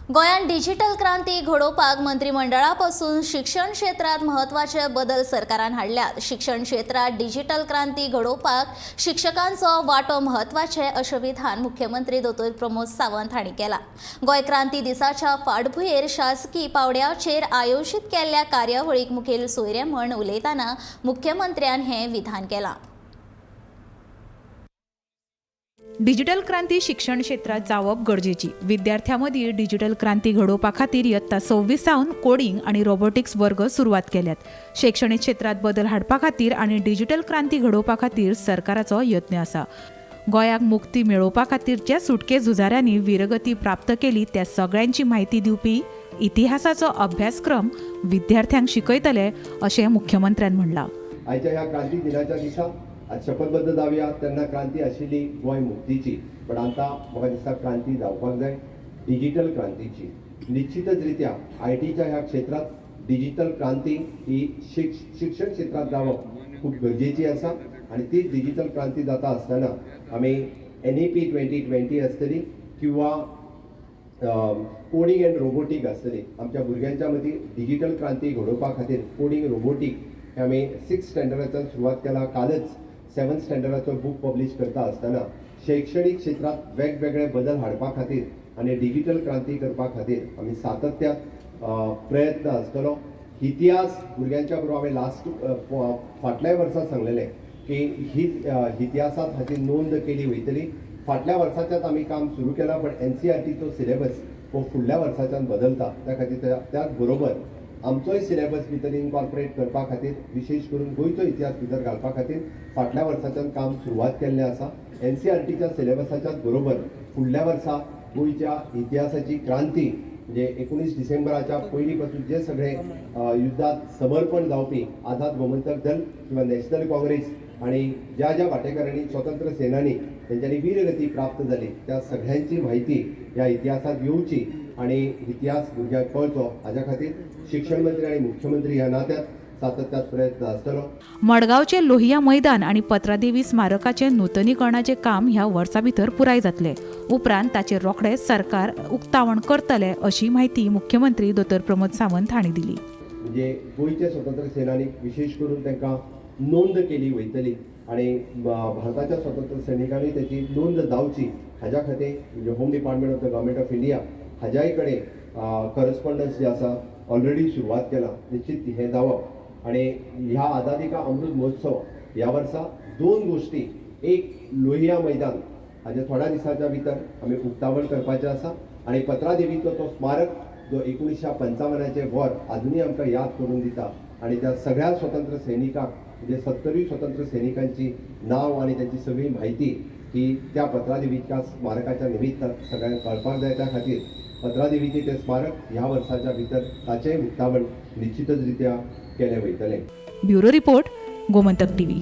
गोंयांत डिजिटल क्रांती घडोवपाक मंत्रिमंडळापासून शिक्षण क्षेत्रात महत्वाचे बदल सरकारान हाडल्यात। शिक्षण क्षेत्रात डिजिटल क्रांती घडोवपाक शिक्षकांचो वाटो महत्वाचे अशें विधान मुख्यमंत्री दोतोर प्रमोद सावंत हांणी केला। गोंय क्रांती दिसाच्या फाटभुंयेर शासकीय पावड्याचेर आयोजीत केल्ल्या कार्यावळीक मुखेल सोयरे म्हूण उलयतना मुख्यमंत्र्यान हें विधान केलां। डिजिटल क्रांती शिक्षण क्षेत्रात जावप गरजेची। विद्यार्थ्यांमदी डिजिटल क्रांती घडोवपा खातीर इयत्ता 26 सावन कोडिंग आणि रोबोटिक्स वर्ग सुरवात केल्यात। शैक्षणिक क्षेत्रात बदल हाडपा खातीर आणि डिजिटल क्रांती घडोवपा खातीर सरकाराचो यत्न आसा। गोंयाक मुक्ती मेळोवपा खातीर ज्या सुटके झुजाऱ्यांनी वीरगती प्राप्त केली त्या सगळ्यांची माहिती दिवपी इतिहासाचो अभ्यासक्रम विद्यार्थ्यांक शिकयतले अशें मुख्यमंत्र्यान म्हणलां। आयच्या ह्या क्रांती दिनाच्या दिसा आज शपथबद्ध जावया तेन्ना क्रांती आशिल्ली गोंय मुक्तीची, पण आता म्हाका दिसता क्रांती जावपाक जाय डिजिटल क्रांतीची। निश्चितच रित्या आयटीच्या ह्या क्षेत्रात डिजिटल क्रांती ही शिक्षण क्षेत्रात जावप खूप गरजेची आसा आणि ती डिजिटल क्रांती जाता आसतना आमी NEP 2020 आसतली किंवा कोडिंग एंड रोबोटिक आसतली। आमच्या भुरग्यांच्या मदीं डिजिटल क्रांती घडोवपा खातीर कोडिंग रोबोटिक हे आमी 6th स्टँडर्डाच्यान सुरवात केला। कालच 7th स्टँडर्डाचो बुक पब्लीश करता आसतना शैक्षणिक क्षेत्रात वेगवेगळे बदल हाडपा खातीर आनी डिजिटल क्रांती करपा खातीर आमी सातत्यान प्रयत्न आसतलो। इतिहास भुरग्यांच्या बरोबर हांवें फाटल्या वर्सा सांगलेलें की ही इतिहासांत हाची नोंद केली वयतली। फाटल्या वर्साच्याच आमी काम सुरू केलां, पण NCERTचो सिलेबस हो फुडल्या वर्साच्यान बदलता, त्या खातीर त्याच बरोबर आमचोय सिलेबस भितर इनकॉर्पोरेट करपा खातीर विशेष करून गोंयचो इतिहास भितर घालपा खातीर फाटल्या वर्साच्यान काम सुरवात केल्लें आसा। NCERTच्या सिलेबसाच्याच बरोबर फुडल्या वर्सा गोंयच्या इतिहासाची क्रांती म्हणजे 19 डिसेंबराच्या पयलीं पासून जे सगळे युद्धात समर्पण जावपी आझाद गोमंतक दल किंवा नॅशनल काँग्रेस आणि ज्या ज्या वांटेकारांनी स्वतंत्र सेनानी त्यांच्यानी वीरगती प्राप्त जाली त्या सगळ्यांची माहिती ह्या इतिहासात येवची आणि इतिहास भुरग्यांक कळचो हाच्या खातीर शिक्षण मंत्री आणि मुख्यमंत्री ह्या नात्यात सातत्यात प्रयत्न आसतलो। मडगावचे लोहिया मैदान आणि पत्रादेवी स्मारकाचे नूतनीकरणाचे काम ह्या वर्सा भितर पुराय जातले। उपरांत ताचे रोखडेच सरकार उक्तावण करतले अशी माहिती मुख्यमंत्री दोतोर प्रमोद सावंत हांणी दिली। म्हणजे गोंयचे स्वतंत्र सेनानीक विशेष करून तांकां नोंद केली वयतली आणि भारताच्या स्वतंत्र सैनिकांनी त्याची नोंद जावची हाच्या खातीर म्हणजे home department of the government of India हाच्याय कडेन करस्पॉन्डन्स जे आसा ऑलरेडी सुरवात केला। निश्चित हे जावप आणि ह्या आझादी का अमृत महोत्सव ह्या वर्सा दोन गोष्टी, एक लोहिया मैदान हाचे थोड्या दिसाच्या भितर आमी उक्तावण करपाचें आसा आणि पत्रादेवीचो तो स्मारक जो 1955चे वर अजूनही आमकां याद करून दिता आणि त्या सगळ्या स्वतंत्र सैनिकांक म्हणजे 70 स्वतंत्र सैनिकांची नाव आणि त्यांची सगळी माहिती ही त्या पत्रादेवीच्या स्मारकाच्या निमित्त सगळ्यांक कळपाक जाय। त्या खातीर पत्रादेवीचे ते स्मारक ह्या वर्साच्या भितर ताचें उक्तावण निश्चितच रित्या केलें वयतलें। Bureau report, Gomantak TV।